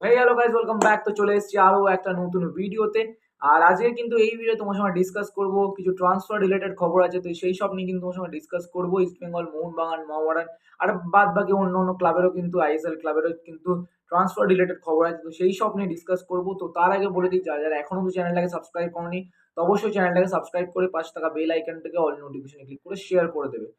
Hello guys, welcome back. তো চলে এসেছি আরো একটা নতুন ভিডিওতে। আর আজকে কিন্তু এই ভিডিও তোমার সঙ্গে ডিসকাস করব কিছু ট্রান্সফার রিলেটেড খবর আছে, তো সেই সব নিয়ে কিন্তু তোমার সঙ্গে ডিসকাস করব। ইস্ট বেঙ্গল, মোহনবাগান, মোহামেডান আর বাদ বাকি অন্য অন্য ক্লাবেরও কিন্তু আইএসএল ক্লাবেরও কিন্তু ট্রান্সফার রিলেটেড খবর আছে, তো সেই সব নিয়ে ডিসকাস করব। তো তার আগে বলে দিই, যারা যারা এখনো তো চ্যানেলটাকে সাবস্ক্রাইব করনি, তো অবশ্যই চ্যানেলটাকে সাবস্ক্রাইব করে পাশে থাকা বেল আইকনটাকে অল নোটিফিকেশনে ক্লিক করে শেয়ার করে দেবে।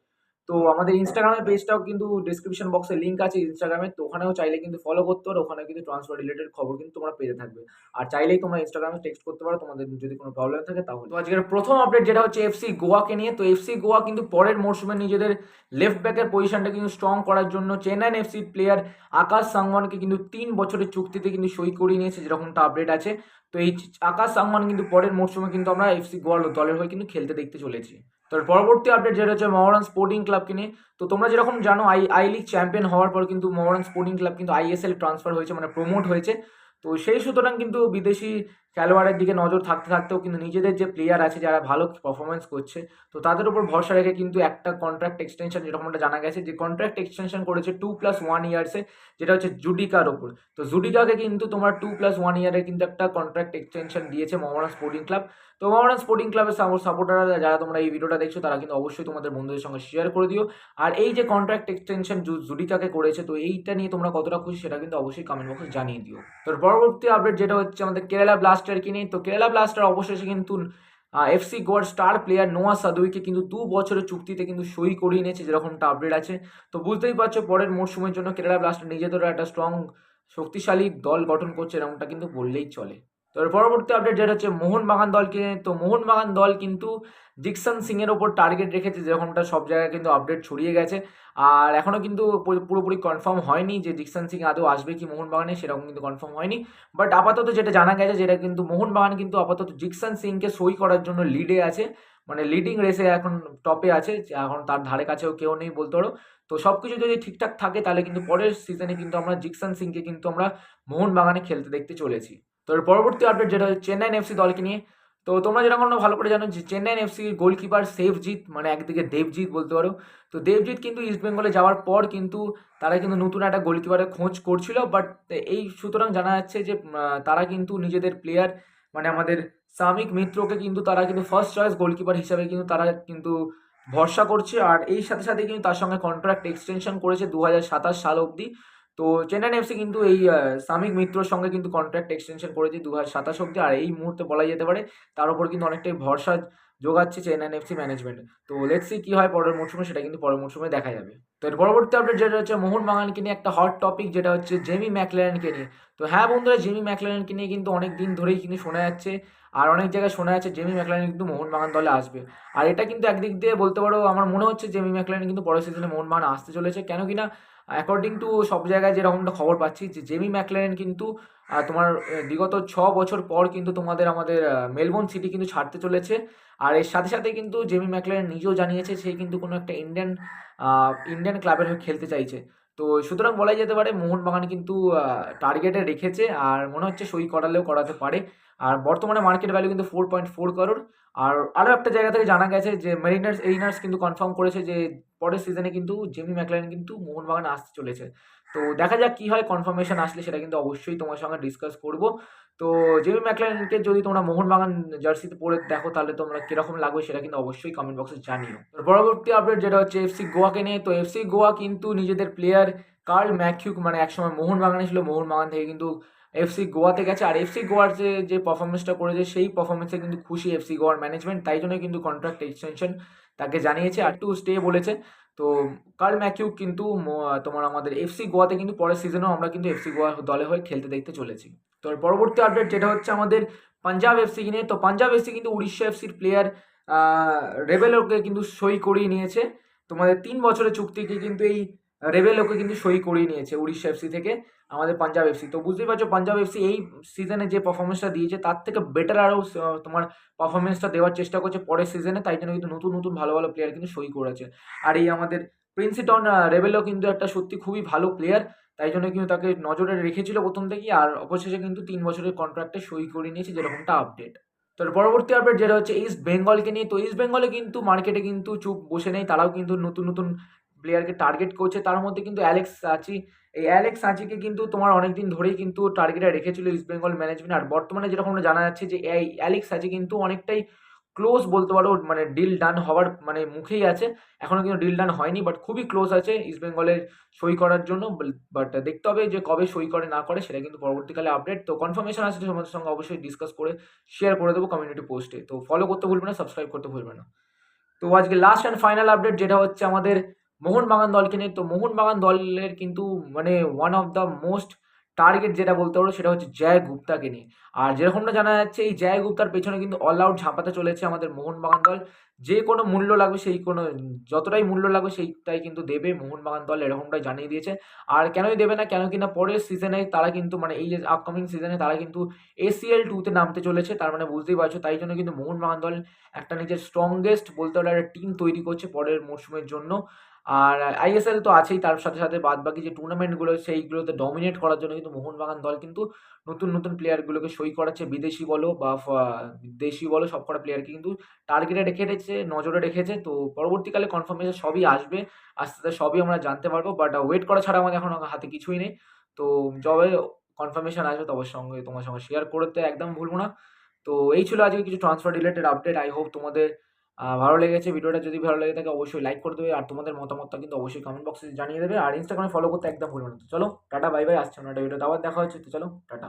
তো আমাদের ইনস্টাগ্রামের পেজটাও কিন্তু ডিসক্রিপশন বক্সে লিঙ্ক আছে ইনস্টাগ্রামে, তো ওখানেও চাইলে কিন্তু ফলো করতে পারো। ওখানে কিন্তু ট্রান্সফার রিলেটেড খবর কিন্তু তোমরা পেতে থাকবে। আর চাইলেই তোমরা ইনস্টাগ্রামে টেক্সট করতে পারো তোমাদের যদি কোনো প্রবলেম থাকে তাহলে। তো আজকের প্রথম আপডেট যেটা হচ্ছে এফসি গোয়াকে নিয়ে। তো এফসি গোয়া কিন্তু পরের মরশুমে নিজেদের লেফট ব্যাকের পজিশনটা কিন্তু স্ট্রং করার জন্য চেন্নাইন এফসি প্লেয়ার আকাশ সাংওয়ানকে কিন্তু 3 বছরের চুক্তিতে কিন্তু সই করিয়ে নিয়েছে, যেরকমটা আপডেট আছে। তো এই আকাশ সাংওয়ান কিন্তু পরের মরশুমে কিন্তু আমরা এফসি গোয়ার দলের হয়ে কিন্তু খেলতে দেখতে চলেছি। তো পরবর্তী আপডেট যেটা হচ্ছে মোহামেডান স্পোর্টিং ক্লাবকে নিয়ে। তো তোমরা যেরকম জানো, আই লিগ চ্যাম্পিয়ন হওয়ার পর কিন্তু মোহামেডান স্পোর্টিং ক্লাব কিন্তু আইএসএল ট্রান্সফার হয়েছে, মানে প্রমোট হয়েছে। তো সেই সুতরাং কিন্তু বিদেশি খেলোয়াড়ের দিকে নজর থাকতে থাকতেও কিন্তু নিজেদের যে প্লেয়ার আছে যারা ভালো পারফরমেন্স করছে, তো তাদের উপর ভরসা রেখে কিন্তু একটা কন্ট্রাক্ট এক্সটেনশন, যেরকমটা জানা গেছে যে কন্ট্রাক্ট এক্সটেনশন করেছে 2+1 ইয়ার্সে, যেটা হচ্ছে জুডিকার ওপর। তো জুডিকাকে কিন্তু তোমার 2+1 ইয়ারের কিন্তু একটা কন্ট্রাক্ট এক্সটেনশন দিয়েছে মোহামেডান স্পোর্টিং ক্লাব। তো মোহামেডান স্পোর্টিং ক্লাবের সাপোর্টাররা যারা তোমরা এই ভিডিওটা দেখছো, তারা কিন্তু অবশ্যই তোমাদের বন্ধুদের সঙ্গে শেয়ার করে দিও। আর এই যে কন্ট্রাক্ট এক্সটেনশন জুডিকাকে করেছে, তো এইটা নিয়ে তোমরা কতটা খুশি সেটা কিন্তু অবশ্যই কমেন্ট বক্সে জানিয়ে দিও। তো পরবর্তী আপডেট যেটা হচ্ছে আমাদের কেরালা ব্লাস্টারকে নিয়ে। তো কেরালা ব্লাস্টার অবশেষে কিন্তু এফসি গোয়ার স্টার প্লেয়ার নোয়া সাদুইকে কিন্তু 2 বছরের চুক্তিতে কিন্তু সই করিয়ে নিয়েছে, যেরকমটা আপডেট আছে। তো বুঝতেই পারছো পরের মরশুমের জন্য কেরালা ব্লাস্টার নিজেদের একটা স্ট্রং শক্তিশালী দল গঠন করছে, এরকমটা কিন্তু বললেই চলে। তো এর পরবর্তী আপডেট যেটা হচ্ছে মোহনবাগান দলকে। তো মোহনবাগান দল কিন্তু জিকসন সিং এর ওপর টার্গেট রেখেছে, যেরকমটা সব জায়গায় কিন্তু আপডেট ছড়িয়ে গেছে। আর এখনও কিন্তু পুরোপুরি কনফার্ম হয়নি যে জিকসন সিং আদৌ আসবে কি মোহনবাগানে, সেরকম কিন্তু কনফার্ম হয়নি। বাট আপাতত যেটা জানা গেছে, যেটা কিন্তু মোহনবাগান কিন্তু আপাতত জিকসন সিংকে সই করার জন্য লিডে আছে, মানে লিডিং রেসে এখন টপে আছে। এখন তার ধারে কাছেও কেউ নেই বলতে পারো। তো সব কিছু যদি ঠিকঠাক থাকে তাহলে কিন্তু পরের সিজনে কিন্তু আমরা জিকসন সিংকে কিন্তু আমরা মোহনবাগানে খেলতে দেখতে চলেছি। তো এর পরবর্তী আপডেট যেটা হচ্ছে চেন্নাইন এফসি দলকে নিয়ে। তো তোমরা যেরকম ভালো করে জানো যে চেন্নাইন এফসির গোলকিপার সেফজিৎ, মানে একদিকে দেবজিৎ বলতে পারো। তো দেবজিৎ কিন্তু ইস্টবেঙ্গলে যাওয়ার পর কিন্তু তারা কিন্তু নতুন একটা গোলকিপারের খোঁজ করছিল। বাট এই সুতরাং জানা যাচ্ছে যে তারা কিন্তু নিজেদের প্লেয়ার, মানে আমাদের সামিক মিত্রকে কিন্তু তারা কিন্তু ফার্স্ট চয়েস গোলকিপার হিসাবে কিন্তু তারা কিন্তু ভরসা করছে। আর এই সাথে সাথে কিন্তু তার সঙ্গে কন্ট্রাক্ট এক্সটেনশন করেছে 2027 সাল অবধি। তো চেন্নাইন এফসি কিন্তু এই সামিক মিত্রর সঙ্গে কিন্তু কন্ট্রাক্ট এক্সটেনশন করেছে 2027 অবধি। আর এই মুহূর্তে বলা যেতে পারে তার উপর কিন্তু অনেকটাই ভরসা যোগাচ্ছে চেন্নাইন এফসি ম্যানেজমেন্ট। তো লেটস সি কি হয় পরের মরশুমে, সেটা কিন্তু পরের মরশুমে দেখা যাবে। তো এর পরবর্তী আপডেট যেটা হচ্ছে মোহনবাগানকে নিয়ে একটা হট টপিক, যেটা হচ্ছে জেমি ম্যাকলারেনকে নিয়ে। তো হ্যাঁ বন্ধুরা, জেমি ম্যাকলারেনকে নিয়ে কিন্তু অনেক দিন ধরেই কিন্তু শোনা যাচ্ছে, আর অনেক জায়গায় শোনা যাচ্ছে জেমি ম্যাকলারেন কিন্তু মোহনবাগান দলে আসবে। আর এটা কিন্তু একদিক দিয়ে বলতে পারো আমার মনে হচ্ছে জেমি ম্যাকলারেন কিন্তু পরের সিজনে মোহনবাগান আসতে চলেছে। কেন কিনা অ্যাকর্ডিং টু সব জায়গায় যেরকমটা খবর পাচ্ছি যে জেমি ম্যাকলারেন কিন্তু তোমার বিগত 6 বছর পর কিন্তু আমাদের মেলবোর্ন সিটি কিন্তু ছাড়তে চলেছে। আর এর সাথে সাথে কিন্তু জেমি ম্যাকলারেন নিজেও জানিয়েছে সে কিন্তু কোনো একটা ইন্ডিয়ান ক্লাবের হয়ে খেলতে চাইছে। তো সুতরাং বলাই যেতে পারে মোহনবাগান কিন্তু টার্গেটে রেখেছে, আর মনে হচ্ছে সই করালেও করাতে পারে। আর বর্তমানে মার্কেট ভ্যালু কিন্তু 4.4 করোড়। আর আরও একটা জায়গা থেকে জানা গেছে যে এরিনার্স কিন্তু কনফার্ম করেছে যে পরের সিজনে কিন্তু জেমি ম্যাকলারেন কিন্তু মোহনবাগানে আসতে চলেছে। তো দেখা যাক কি হয়, কনফার্মেশন আসলে সেটা কিন্তু অবশ্যই তোমার সঙ্গে ডিসকাস করব। তো জেমি ম্যাকলারেনকে যদি তোমরা মোহনবাগান জার্সিতে পরে দেখো তাহলে তোমরা কিরকম লাগবে সেটা কিন্তু অবশ্যই কমেন্ট বক্সে জানিও। তো পরবর্তী আপডেট যেটা হচ্ছে এফসি গোয়াকে নিয়ে। তো এফসি গোয়া কিন্তু নিজেদের প্লেয়ার কার্ল ম্যাকিউক, মানে একসময় মোহনবাগানে ছিল, মোহনবাগান থেকে কিন্তু এফসি গোয়াতে গেছে। আর এফসি গোয়ার যে পারফরমেন্সটা করেছে সেই পারফরমেন্সে কিন্তু খুশি এফসি গোয়ার ম্যানেজমেন্ট, তাই জন্য কিন্তু কন্ট্রাক্ট এক্সটেনশন তাকে জানিয়েছে আর টু স্টে বলেছে। তো কার্ল ম্যাকিউক কিন্তু তোমার আমাদের এফসি গোয়াতে কিন্তু পরের সিজনেও আমরা কিন্তু এফসি গোয়া দলে হয়ে খেলতে দেখতে চলেছি। তো এর পরবর্তী আপডেট যেটা হচ্ছে আমাদের পাঞ্জাব এফসি নিয়ে। তো পাঞ্জাব এফসি কিন্তু উড়িষ্যা এফসির প্লেয়ার রেবেলোকে কিন্তু সই করিয়ে নিয়েছে। তোমাদের 3 বছরের চুক্তিকে কিন্তু এই রেবেলোকে কিন্তু সই করিয়ে নিয়েছে উড়িষ্যা এফসি থেকে আমাদের পাঞ্জাব এফসি। তো বুঝতেই পারছো পাঞ্জাব এফসি এই সিজনে যে পারফরমেন্সটা দিয়েছে তার থেকে বেটার আরও তোমার পারফরমেন্সটা দেওয়ার চেষ্টা করছে পরের সিজনে, তাই জন্য কিন্তু নতুন নতুন ভালো ভালো প্লেয়ার কিন্তু সই করেছে। আর এই আমাদের প্রিন্সিটন রেবেলো কিন্তু একটা সত্যি খুবই ভালো প্লেয়ার, তাই জন্য কিন্তু তাকে নজরে রেখেছিল প্রথম থেকেই। আর অবশেষে কিন্তু 3 বছরের কন্ট্রাক্টে সই করে নিয়েছে, যেরকমটা আপডেট। তো পরবর্তী আপডেট যেটা হচ্ছে ইস্ট বেঙ্গলকে নিয়ে। তো ইস্ট বেঙ্গলে কিন্তু মার্কেটে কিন্তু চুপ বসে নেই, তারাও কিন্তু নতুন নতুন প্লেয়ারকে টার্গেট করছে, তার মধ্যে কিন্তু অ্যালেক্স সাচি। এই অ্যালেক্স সাচিকে কিন্তু তোমার অনেকদিন ধরেই কিন্তু টার্গেটে রেখেছিল ইস্ট বেঙ্গল ম্যানেজমেন্ট। আর বর্তমানে যেরকম জানা যাচ্ছে যে এই অ্যালেক্স সাচি কিন্তু অনেকটাই ক্লোজ বলতে পারো, মানে ডিল ডান হওয়ার মানে মুখেই আছে। এখনো কিন্তু ডিল ডান হয়নি, বাট খুবই ক্লোজ আছে ইস্ট বেঙ্গলের সই করার জন্য। বাট দেখতে হবে যে কবে সই করে না করে, সেটা কিন্তু পরবর্তীকালে আপডেট। তো কনফার্মেশন আসলে তোমাদের সঙ্গে অবশ্যই ডিসকাস করে শেয়ার করে দেবো কমিউনিটি পোস্টে। তো ফলো করতে ভুলবে না, সাবস্ক্রাইব করতে ভুলবে না। তো আজকে লাস্ট অ্যান্ড ফাইনাল আপডেট যেটা হচ্ছে আমাদের মোহনবাগান দলকে নিয়ে। তো মোহনবাগান দলের কিন্তু মানে one of the most target যেটা বলতে পারো সেটা হচ্ছে জয় গুপ্তাকে নিয়ে। আর যেরকমটা জানা যাচ্ছে এই জয় গুপ্তার পেছনে কিন্তু অল আউট ঝাঁপাতে চলেছে আমাদের মোহনবাগান দল। যে কোনো মূল্য লাগবে, সেই কোনো যতটাই মূল্য লাগবে সেইটাই কিন্তু দেবে মোহনবাগান দল, এরকমটাই জানিয়ে দিয়েছে। আর কেনই দেবে না, কেন কিনা পরের সিজনে তারা কিন্তু মানে এই যে আপকামিং সিজনে তারা কিন্তু ACL 2-তে নামতে চলেছে। তার মানে বুঝতেই পারছো, তাই জন্য কিন্তু মোহনবাগান দল একটা নিজের স্ট্রংগেস্ট বলতে পারলে একটা টিম তৈরি করছে পরের মরশুমের জন্য। আর ISL তো আছেই, তার সাথে সাথে বাদবাকি যে টুর্নামেন্টগুলো সেইগুলোতে ডমিনেট করার জন্য কিন্তু মোহনবাগান দল কিন্তু নতুন নতুন প্লেয়ারগুলোকে সই করাচ্ছে। বিদেশি বলো বা দেশি বলো, সবকটা প্লেয়ারকে কিন্তু টার্গেটে রেখে রেখেছে, নজরে রেখেছে। তো পরবর্তীকালে কনফার্মেশন সবই আসবে, আস্তে আস্তে সবই আমরা জানতে পারবো। বাট ওয়েট করা ছাড়া আমাদের এখন হাতে কিছুই নেই। তো যবে কনফার্মেশন আসবে তোমার সঙ্গে শেয়ার করতে একদম ভুলবো না। তো এই ছিল আজকে কিছু transfer related update. I hope তোমাদের ভালো লেগেছে। ভিডিওটা যদি ভালো লেগে থাকে অবশ্যই লাইক করে দেবে, আর তোমাদের মতামতটা কিন্তু অবশ্যই কমেন্ট বক্সে জানিয়ে দেবে। আর ইনস্টাগ্রামে ফলো করতে একদম ভুলবে না। তো চলো টাটা, বাই বাই, আসছে না একটা ভিডিও, আবার দেখা হচ্ছে। তো চলো টাটা।